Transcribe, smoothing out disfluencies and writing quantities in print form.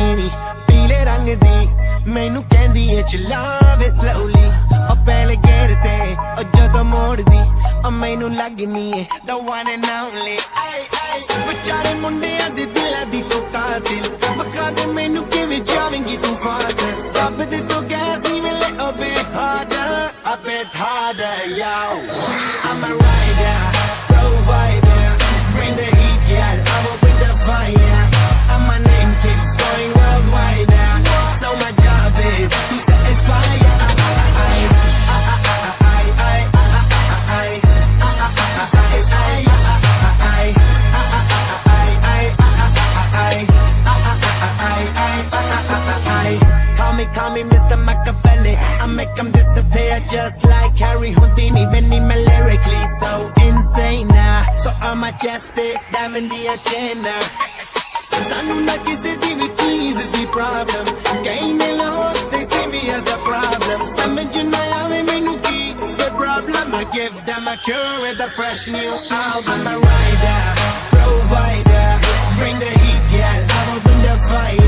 Lamborghini पीले रंग दी मैनू कहंदी है चलावे slowly ओ पहले गेर ते ओ जदों मोड़ दी ओ मैनू लगनी है the one and only बेचारे मुंडियां दे दिलां दी तो कातिल बखा दे मैनू किवें जावेंगी तू फास्ट सब दे तो गैस नहीं मिले a bit harder yo I'm a rider provider bring the heat girl I will bring the fire and my name keeps going worldwide so my job is to satisfy Call me Mr. Machiavelli I make them disappear just like Harry Houdini Benny me lyrically so insane so I'm majestic diving the agenda Sanu na kisi di vi cheese di problem Kahin log they see me as a problem Samajh na aave mainu ki the problem I give them a cure with a fresh new album I'm a rider provider bring the heat girl I will bring the fire